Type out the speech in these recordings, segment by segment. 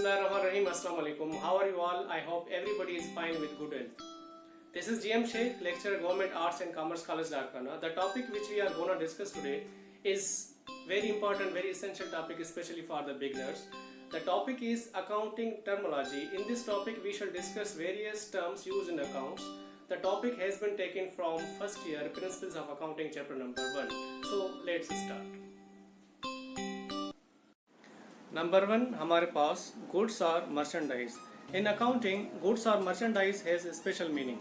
Bismillahirrahmanirrahim. Assalamu alaikum. How are you all? I hope everybody is fine with good health. This is GM Sheikh, lecturer Government Arts and Commerce College Darkana. The topic which we are going to discuss today is very important, very essential topic, especially for the beginners. The topic is accounting terminology. In this topic, we shall discuss various terms used in accounts. The topic has been taken from first year Principles of Accounting, chapter number 1. So let's start. Number 1 हमारे पास goods or merchandise. In accounting, goods or merchandise has a special meaning.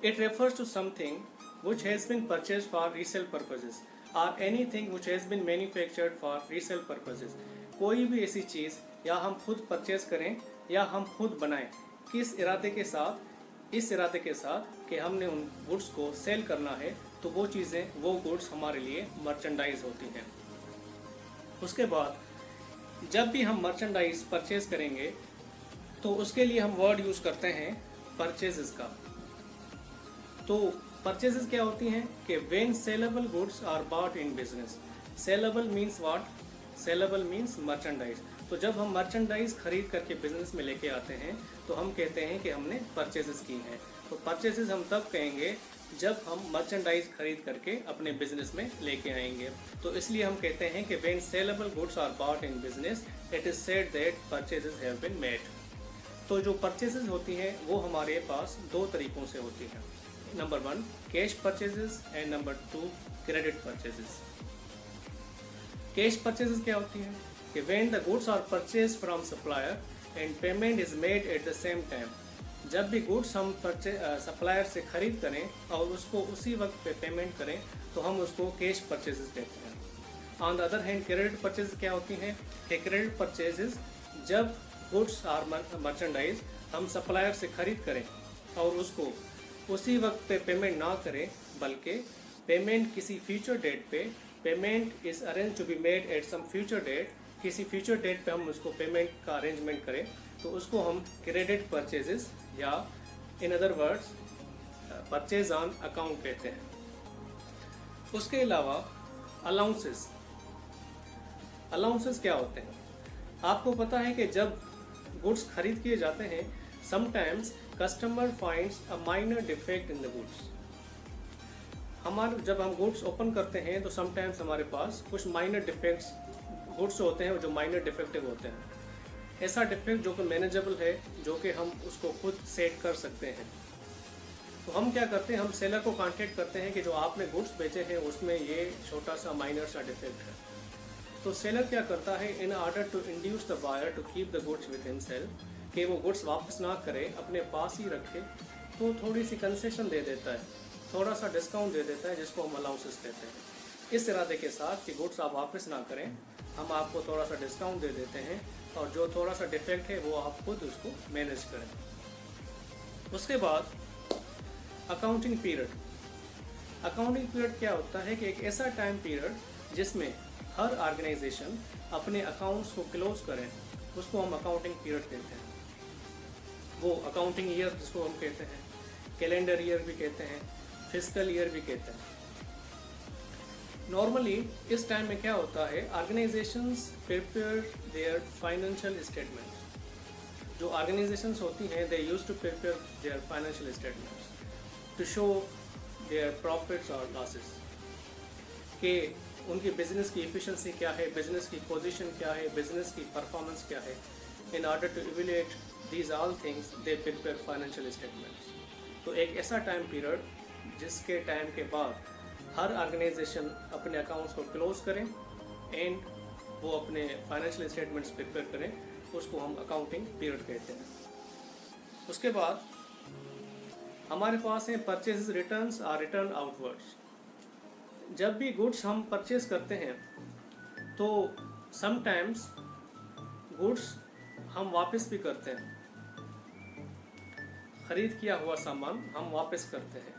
It refers to something which has been purchased for resale purposes or anything which has been manufactured for resale purposes. कोई भी ऐसी चीज़ या हम खुद purchase करें या हम खुद बनाएं, किस इरादे के साथ, इस इरादे के साथ कि हमने उन गुड्स को सेल करना है, तो वो चीज़ें, वो गुड्स हमारे लिए मर्चेंडाइज होती हैं. उसके बाद जब भी हम मर्चेंडाइज परचेज करेंगे तो उसके लिए हम वर्ड यूज़ करते हैं परचेजेस का. तो परचेजेस क्या होती हैं कि when saleable goods are bought in business. Saleable means what? Saleable means merchandise. तो जब हम मर्चेंडाइज खरीद करके बिजनेस में लेके आते हैं तो हम कहते हैं कि हमने परचेजेस की हैं. तो परचेजेस हम तब कहेंगे जब हम मर्चेंडाइज खरीद करके अपने बिजनेस में लेके आएंगे. तो इसलिए हम कहते हैं कि when saleable goods are bought in business it is said that purchases have been made. तो जो परचेजेस होती हैं वो हमारे पास दो तरीक़ों से होती हैं. Number 1 cash purchases and number 2 credit purchases. Cash purchases क्या होती हैं कि when the goods are purchase from supplier and payment is made at the same time. जब भी गुड्स हम सप्लायर से ख़रीद करें और उसको उसी वक्त पे पेमेंट करें तो हम उसको कैश परचेजेस कहते हैं. On the other hand credit purchase क्या होती हैं कि क्रेडिट परचेजेस जब गुड्स और मर्चेंडाइज हम सप्लायर से ख़रीद करें और उसको उसी वक्त पे पेमेंट ना करें, बल्कि पेमेंट किसी फ्यूचर डेट पे, payment is arrange to be made at some future date, किसी फ्यूचर डेट पे हम उसको पेमेंट का अरेंजमेंट करें, तो उसको हम क्रेडिट परचेजेस या इन other words purchase on account कहते हैं. उसके अलावा अलाउंसेस. अलाउंसेस क्या होते हैं? आपको पता है कि जब गुड्स खरीद किए जाते हैं, sometimes customer finds a minor defect in the goods. जब हम गुड्स ओपन करते हैं तो समटाइम्स हमारे पास कुछ माइनर डिफेक्ट्स गुड्स होते हैं जो माइनर डिफेक्टिव होते हैं. ऐसा डिफेक्ट जो कि मैनेजेबल है, जो कि हम उसको खुद सेट कर सकते हैं. तो हम क्या करते हैं, हम सेलर को कांटेक्ट करते हैं कि जो आपने गुड्स बेचे हैं उसमें ये छोटा सा माइनर सा डिफेक्ट है. तो सेलर क्या करता है, in order to induce the buyer to keep the goods with himself, कि वो गुड्स वापस ना करे, अपने पास ही रखे, तो थोड़ी सी कंसेशन दे देता है, थोड़ा सा डिस्काउंट दे देता है, जिसको हम अलाउंसेस कहते हैं. इस इरादे के साथ कि गुड्स आप वापस ना करें, हम आपको थोड़ा सा डिस्काउंट दे देते हैं और जो थोड़ा सा डिफेक्ट है वो आप खुद उसको मैनेज करें. उसके बाद अकाउंटिंग पीरियड. अकाउंटिंग पीरियड क्या होता है कि एक ऐसा टाइम पीरियड जिसमें हर ऑर्गेनाइजेशन अपने अकाउंट्स को क्लोज करें, उसको हम अकाउंटिंग पीरियड कहते हैं. वो अकाउंटिंग ईयर जिसको हम कहते हैं, कैलेंडर ईयर भी कहते हैं, फिजिकल ईयर भी कहते हैं. नॉर्मली इस टाइम में क्या होता है, organisations prepare their financial statements. जो ऑर्गेनाइजेशंस होती हैं they use to prepare their financial statements to show their profits और लॉसेस, कि उनकी बिजनेस की एफिशिएंसी क्या है, बिजनेस की पोजीशन क्या है, बिजनेस की परफॉर्मेंस क्या है. In order to evaluate these all things they prepare financial statements. तो एक ऐसा टाइम पीरियड जिसके टाइम के बाद हर ऑर्गेनाइजेशन अपने अकाउंट्स को क्लोज करें एंड वो अपने फाइनेंशियल स्टेटमेंट्स प्रिपेयर करें, उसको हम अकाउंटिंग पीरियड कहते हैं. उसके बाद हमारे पास हैं परचेज रिटर्न्स और रिटर्न आउटवर्ड्स. जब भी गुड्स हम परचेज करते हैं तो समटाइम्स गुड्स हम वापस भी करते हैं. ख़रीद किया हुआ सामान हम वापस करते हैं.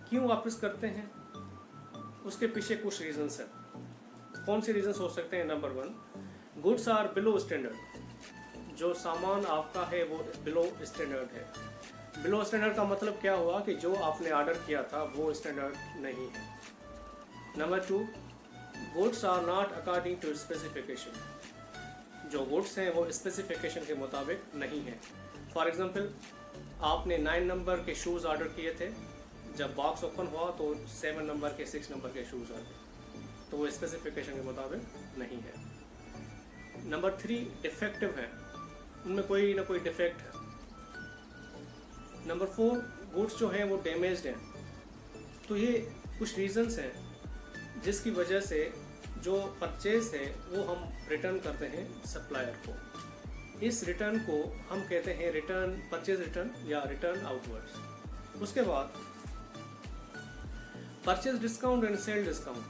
क्यों वापस करते हैं? उसके पीछे कुछ रीजंस हैं. कौन से रीजंस हो सकते हैं? Number 1 goods are below standard. जो सामान आपका है वो बिलो स्टैंडर्ड है. बिलो स्टैंडर्ड का मतलब क्या हुआ कि जो आपने ऑर्डर किया था वो स्टैंडर्ड नहीं है. Number 2 goods are not according to specification. जो गुड्स हैं वो स्पेसिफिकेशन के मुताबिक नहीं है। फॉर एग्जांपल, आपने 9 नंबर के शूज़ ऑर्डर किए थे, जब बॉक्स ओपन हुआ तो 7 नंबर के 6 नंबर के शूज़ आ गए, तो वो स्पेसिफिकेशन के मुताबिक नहीं है। नंबर 3, डिफेक्टिव है, उनमें कोई ना कोई डिफेक्ट है। नंबर 4, गुड्स जो हैं वो डैमेज्ड हैं। तो ये कुछ रीजंस हैं जिसकी वजह से जो परचेज है वो हम रिटर्न करते हैं सप्लायर को। इस रिटर्न को हम कहते हैं रिटर्न, परचेज रिटर्न या रिटर्न आउटवर्ड्स। उसके बाद purchase discount and sale discount.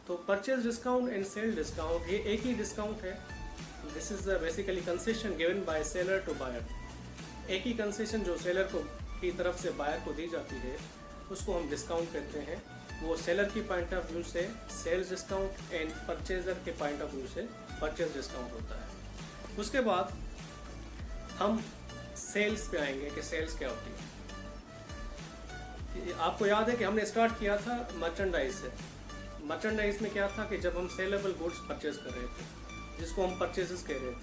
तो purchase discount and sale discount ये एक ही डिस्काउंट है। This is basically concession given by seller to buyer. एक ही कंसेशन जो सेलर को की तरफ से बायर को दी जाती है उसको हम डिस्काउंट कहते हैं। वो सेलर की पॉइंट ऑफ व्यू से सेल्स डिस्काउंट एंड परचेजर के पॉइंट ऑफ व्यू से परचेज डिस्काउंट होता है। उसके बाद हम सेल्स पे आएंगे कि सेल्स क्या होती है। आपको याद है कि हमने स्टार्ट किया था मर्चेंडाइज से। मर्चेंडाइज में क्या था कि जब हम सेलेबल गुड्स परचेज कर रहे थे, जिसको हम परचेजेस कह रहे थे,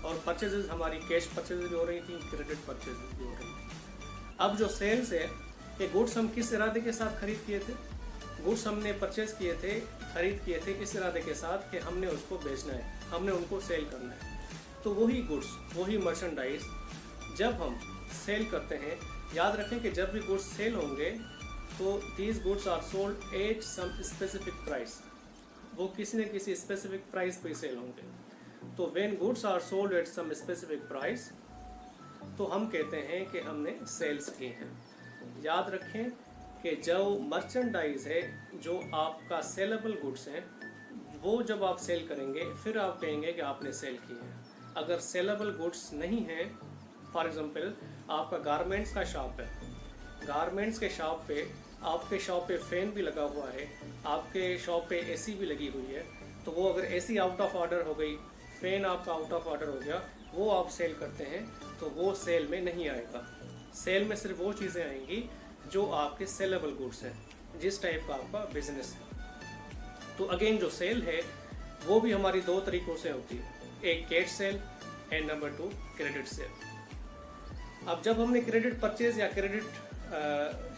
और परचेजेस हमारी कैश परचेजेस भी हो रही थी, क्रेडिट परचेजेस भी हो रही थी। अब जो सेल्स है, ये गुड्स हम किस इरादे के साथ खरीद किए थे? गुड्स हमने परचेज किए थे, खरीद किए थे इस इरादे के साथ कि हमने उसको बेचना है, हमने उनको सेल करना है। तो वही गुड्स, वही मर्चेंडाइज जब हम सेल करते हैं, याद रखें कि जब भी गुड्स सेल होंगे तो these goods are sold at some specific price. वो किसी न किसी स्पेसिफिक प्राइस पे सेल होंगे। तो when goods are sold at some specific price, तो हम कहते हैं कि हमने सेल्स की हैं। याद रखें कि जो मर्चेंडाइज है, जो आपका सेलेबल गुड्स हैं, वो जब आप सेल करेंगे फिर आप कहेंगे कि आपने सेल की है। अगर सेलेबल गुड्स नहीं हैं, फॉर एग्जांपल आपका गारमेंट्स का शॉप है, गारमेंट्स के शॉप पे, आपके शॉप पे फैन भी लगा हुआ है, आपके शॉप पे एसी भी लगी हुई है, तो वो अगर एसी आउट ऑफ ऑर्डर हो गई, फैन आपका आउट ऑफ ऑर्डर हो गया, वो आप सेल करते हैं, तो वो सेल में नहीं आएगा। सेल में सिर्फ वो चीज़ें आएंगी जो आपके सेलेबल गुड्स हैं, जिस टाइप का आपका बिजनेस है। तो अगेन जो सेल है वो भी हमारी 2 तरीक़ों से होती है, एक cash sale and number 2 credit sale. अब जब हमने क्रेडिट परचेज या credit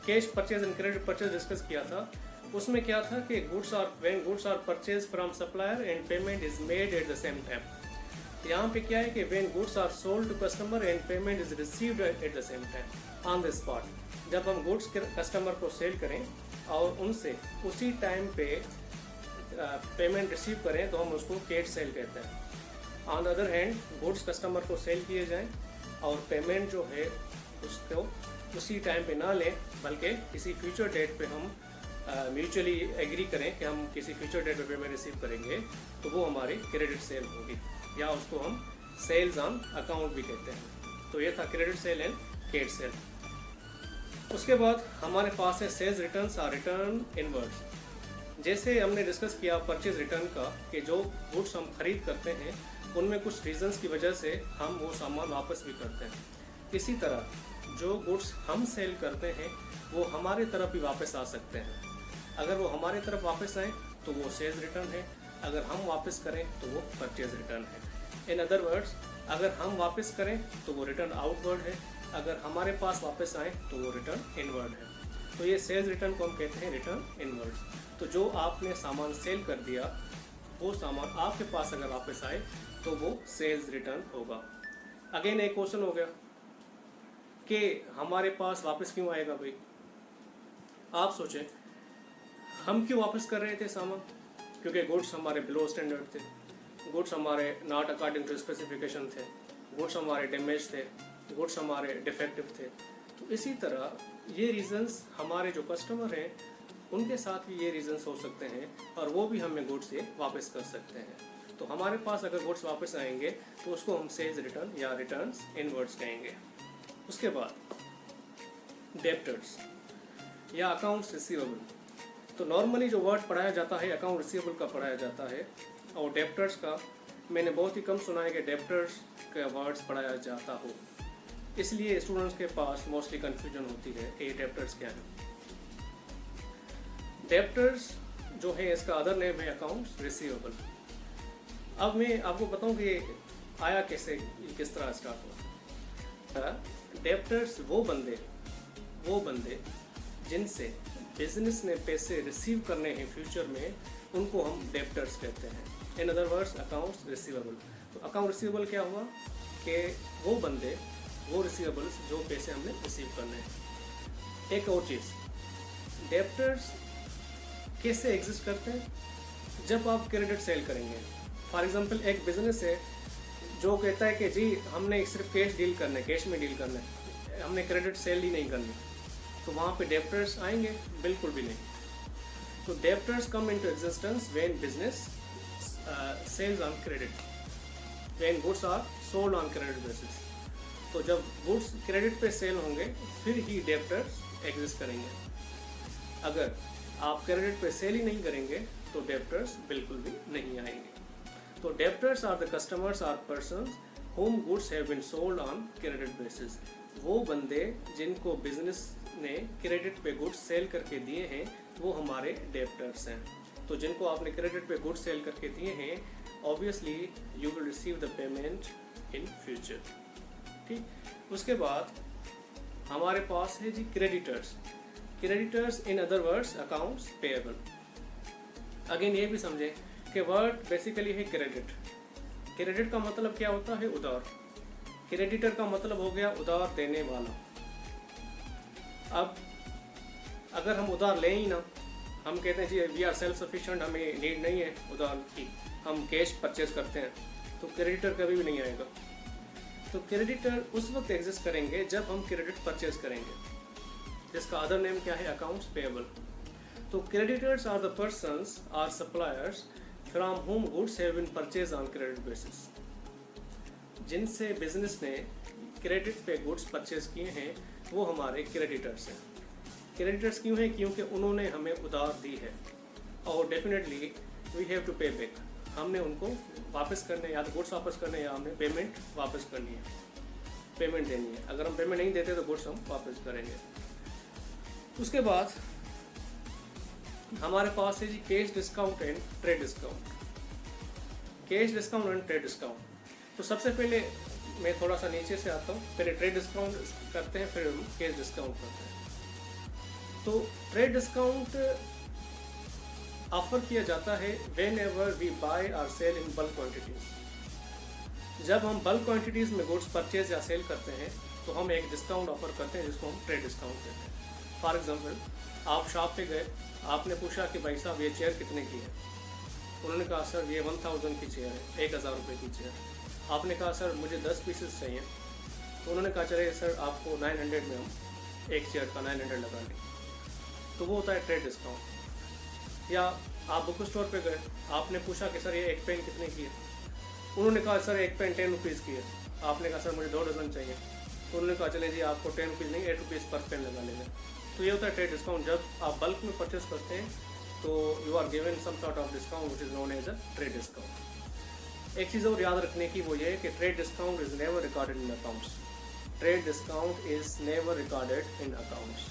cash purchase and credit purchase discuss किया था, उसमें क्या था कि when goods are purchase from supplier and payment is made at the same time. यहाँ पे क्या है कि when goods are sold to customer and payment is received at the same time on the spot. जब हम goods customer को cell करें और उनसे उसी टाइम पे पेमेंट रिसीव करें तो हम उसको कैश सेल कहते हैं। On the other hand, goods customer को सेल किए जाएं और पेमेंट जो है उसको उसी टाइम पे ना लें, बल्कि किसी फ्यूचर डेट पे हम म्यूचुअली एग्री करें कि हम किसी फ्यूचर डेट पे पेमेंट रिसीव करेंगे, तो वो हमारी क्रेडिट सेल होगी, या उसको हम सेल्स ऑन अकाउंट भी कहते हैं। तो ये था credit sale and cash cell. उसके बाद हमारे पास है सेल्स रिटर्न्स और रिटर्न इनवर्ड्स। जैसे हमने डिस्कस किया परचेज रिटर्न का, कि जो गुड्स हम खरीद करते हैं उनमें कुछ रीजंस की वजह से हम वो सामान वापस भी करते हैं। इसी तरह जो गुड्स हम सेल करते हैं वो हमारे तरफ भी वापस आ सकते हैं। अगर वो हमारे तरफ वापस आए तो वो सेल्स रिटर्न है, अगर हम वापस करें तो वो परचेज रिटर्न है। इन अदर वर्ड्स, अगर हम वापस करें तो वो रिटर्न आउटवर्ड है, अगर हमारे पास वापस आए तो वो रिटर्न इनवर्ड है। तो ये सेल्स रिटर्न को हम कहते हैं रिटर्न इनवर्ड। तो जो आपने सामान सेल कर दिया, वो सामान आपके पास अगर वापस आए तो वो सेल्स रिटर्न होगा। अगेन एक क्वेश्चन हो गया कि हमारे पास वापस क्यों आएगा भाई? आप सोचें, हम क्यों वापस कर रहे थे सामान? क्योंकि गुड्स हमारे बिलो स्टैंडर्ड थे, गुड्स हमारे नॉट अकॉर्डिंग टू स्पेसिफिकेशन थे, गुड्स हमारे डैमेज थे, गुड्स हमारे डिफेक्टिव थे। तो इसी तरह ये रीजंस हमारे जो कस्टमर हैं उनके साथ भी ये रीजंस हो सकते हैं, और वो भी हमें गुड्स ये वापस कर सकते हैं। तो हमारे पास अगर गुड्स वापस आएंगे तो उसको हम सेल्स रिटर्न या रिटर्न्स इनवर्ड्स कहेंगे। उसके बाद डेब्टर्स या अकाउंट्स रिसीवेबल। तो नॉर्मली जो वर्ड पढ़ाया जाता है अकाउंट रिसीवेबल का पढ़ाया जाता है, और डेब्टर्स का मैंने बहुत ही कम सुना है कि डेब्टर्स का वर्ड्स पढ़ाया जाता हो, इसलिए स्टूडेंट्स के पास मोस्टली कन्फ्यूजन होती है कि डेब्टर्स क्या है। डेब्टर्स जो है इसका अदर नेम है अकाउंट्स रिसीवेबल। अब मैं आपको बताऊं कि आया कैसे, किस तरह स्टार्ट हुआ। डेप्टर्स वो बंदे जिनसे बिजनेस ने पैसे रिसीव करने हैं फ्यूचर में, उनको हम डेप्टर्स कहते हैं। इन अदर वर्ड्स अकाउंट्स रिसीवेबल। तो अकाउंट रिसीवेबल क्या हुआ कि वो रिसीवेबल्स जो पैसे हमने रिसीव करने हैं। एक और चीज़, डेप्टर्स कैसे एग्जिस्ट करते हैं, जब आप क्रेडिट सेल करेंगे। फॉर एग्जांपल एक बिजनेस है जो कहता है कि जी हमने सिर्फ कैश में डील करना है, हमने क्रेडिट सेल ही नहीं करनी, तो वहाँ पे डेप्टर्स आएंगे? बिल्कुल भी नहीं। तो debtors come into existence when business sells on credit, when goods are sold on credit basis. तो जब गुड्स क्रेडिट पे सेल होंगे फिर ही डेप्टर्स एग्जिस्ट करेंगे। अगर आप क्रेडिट पे सेल ही नहीं करेंगे तो डेप्टर्स बिल्कुल भी नहीं आएंगे। तो debtors are the customers are persons whom goods have been sold on credit basis। वो बंदे जिनको बिजनेस ने क्रेडिट पे गुड्स सेल करके दिए हैं वो हमारे डेप्टर्स हैं। तो जिनको आपने क्रेडिट पे गुड्स सेल करके दिए हैं, obviously you will receive the payment in future. ठीक, उसके बाद हमारे पास है जी creditors in other words accounts payable. Again ये भी समझें कि वर्ड बेसिकली है क्रेडिट का मतलब क्या होता है, उधार। क्रेडिटर का मतलब हो गया उधार देने वाला। अब अगर हम उधार लें ही ना, हम कहते हैं जी वी आर सेल्फ सफिशिएंट, हमें नीड नहीं है उधार की, हम कैश परचेज करते हैं, तो क्रेडिटर कभी भी नहीं आएगा। तो क्रेडिटर उस वक्त एग्जिस्ट करेंगे जब हम क्रेडिट परचेज करेंगे, जिसका अदर नेम क्या है, अकाउंट्स पेएबल। तो creditors are the persons are suppliers from whom goods have been purchase on credit basis. जिनसे बिजनेस ने क्रेडिट पे गुड्स परचेज किए हैं वो हमारे क्रेडिटर्स हैं। क्रेडिटर्स क्यों हैं? क्योंकि उन्होंने हमें उधार दी है और डेफिनेटली वी हैव टू पे बैक। हमने उनको वापस करने, या तो गुड्स वापस करने या हमें पेमेंट वापस करनी है, पेमेंट देनी है। अगर हम पेमेंट नहीं देते तो गुड्स हम वापस करेंगे। उसके बाद हमारे पास है जी cash discount and trade discount. Cash discount and trade discount. तो सबसे पहले मैं थोड़ा सा नीचे से आता हूँ, पहले ट्रेड डिस्काउंट करते हैं फिर हम कैश डिस्काउंट करते हैं। तो ट्रेड डिस्काउंट ऑफर किया जाता है व्हेन एवर वी बाय और सेल इन बल्क क्वान्टिटीज। जब हम बल्क क्वान्टिटीज में गुड्स परचेज या सेल करते हैं तो हम एक डिस्काउंट ऑफर करते हैं जिसको हम ट्रेड डिस्काउंट कहते हैं। फॉर एग्जाम्पल, आप शॉप पे गए, आपने पूछा कि भाई साहब ये चेयर कितने की है? उन्होंने कहा सर ये 1000 की चेयर है, 1000 रुपये की चेयर। आपने कहा सर मुझे 10 पीसेस चाहिए, तो उन्होंने कहा चले सर आपको 900 में हम एक चेयर का 900 लगा लें। तो वो होता है ट्रेड डिस्काउंट। या आप बुक स्टोर पे गए, आपने पूछा कि सर ये एक पेन कितने की है? उन्होंने कहा सर एक पेन 10 रुपीज़ की है। आपने कहा सर मुझे 2 डजन चाहिए, तो उन्होंने कहा चले जी आपको 10 रुपीज़ नहीं 8 रुपीज़ पर पेन लगा लेंगे। तो ये होता है ट्रेड डिस्काउंट। जब आप बल्क में परचेस करते हैं तो you are given some sort of discount which is known as a trade discount. एक चीज़ और याद रखने की वो ये है कि trade discount is never recorded in accounts. Trade discount is never recorded in accounts.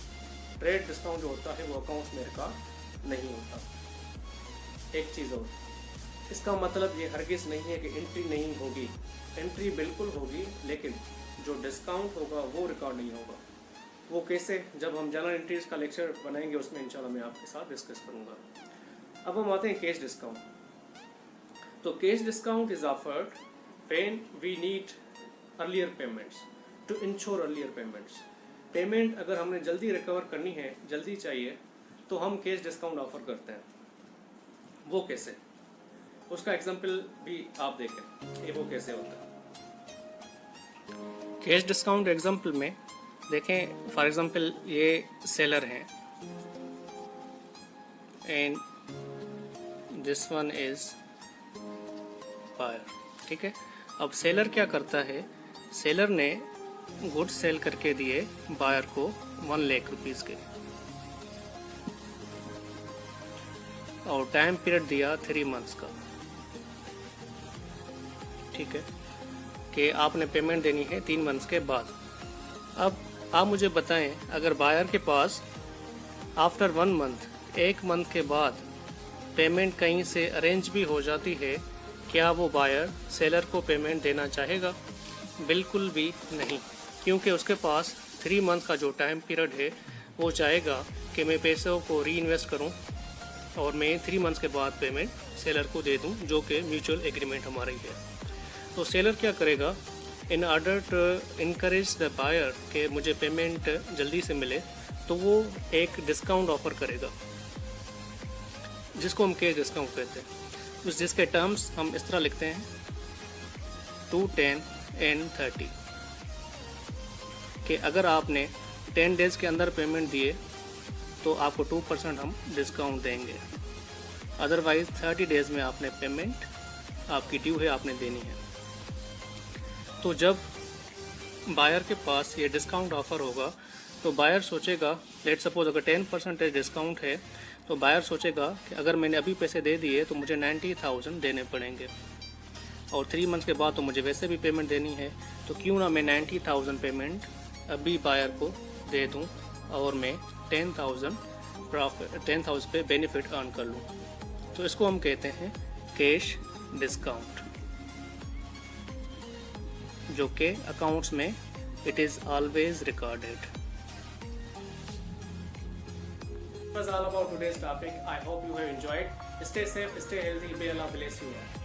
Trade discount जो होता है वो अकाउंट्स में रिकॉर्ड नहीं होता। एक चीज़ और, इसका मतलब ये हरगिज़ नहीं है कि एंट्री नहीं होगी, एंट्री बिल्कुल होगी, लेकिन जो डिस्काउंट होगा वो रिकॉर्ड नहीं होगा। वो कैसे? जब हम जनरल एंट्रीज का लेक्चर बनाएंगे उसमें इंशाल्लाह मैं आपके साथ डिस्कस करूंगा। अब हम आते हैं कैश डिस्काउंट। तो cash discount is offered when we need earlier payments to ensure earlier payments. Payment अगर हमने जल्दी रिकवर करनी है, जल्दी चाहिए, तो हम कैश डिस्काउंट ऑफर करते हैं। वो कैसे? उसका एग्जाम्पल भी आप देखें ये वो कैसे होता है। कैश डिस्काउंट एग्जाम्पल में देखें, फॉर एग्जांपल ये सेलर हैं and this one is buyer. ठीक है, अब सेलर क्या करता है, सेलर ने गुड्स सेल करके दिए बायर को 1 लाख रुपीज़ के, और टाइम पीरियड दिया 3 मंथ्स का। ठीक है, कि आपने पेमेंट देनी है 3 मंथ्स के बाद। अब आप मुझे बताएं, अगर बायर के पास आफ्टर 1 मंथ, 1 मंथ के बाद पेमेंट कहीं से अरेंज भी हो जाती है, क्या वो बायर सेलर को पेमेंट देना चाहेगा? बिल्कुल भी नहीं, क्योंकि उसके पास 3 मंथ का जो टाइम पीरियड है वो चाहेगा कि मैं पैसों को री इन्वेस्ट करूँ और मैं 3 मंथ्स के बाद पेमेंट सेलर को दे दूँ, जो कि म्यूचुअल एग्रीमेंट हमारी है। तो सेलर क्या करेगा, in order to encourage the buyer कि मुझे पेमेंट जल्दी से मिले, तो वो एक डिस्काउंट ऑफर करेगा जिसको हम कैश डिस्काउंट कहते हैं। उस जिसके टर्म्स हम इस तरह लिखते हैं 2, 10 and 30 कि अगर आपने 10 डेज़ के अंदर पेमेंट दिए तो आपको 2% हम डिस्काउंट देंगे, अदरवाइज़ 30 डेज़ में आपने पेमेंट आपकी ड्यू है, आपने देनी है। तो जब बायर के पास ये डिस्काउंट ऑफ़र होगा तो बायर सोचेगा, लेट सपोज अगर 10% डिस्काउंट है तो बायर सोचेगा कि अगर मैंने अभी पैसे दे दिए तो मुझे 90,000 देने पड़ेंगे और 3 मंथ्स के बाद तो मुझे वैसे भी पेमेंट देनी है, तो क्यों ना मैं 90,000 पेमेंट अभी बायर को दे दूं और मैं 10,000 पे बेनिफिट अर्न कर लूं। तो इसको हम कहते हैं कैश डिस्काउंट, जो कि अकाउंट्स में it is always recorded. That was all about today's topic. I hope you have enjoyed. Stay safe, stay healthy. May Allah bless you all.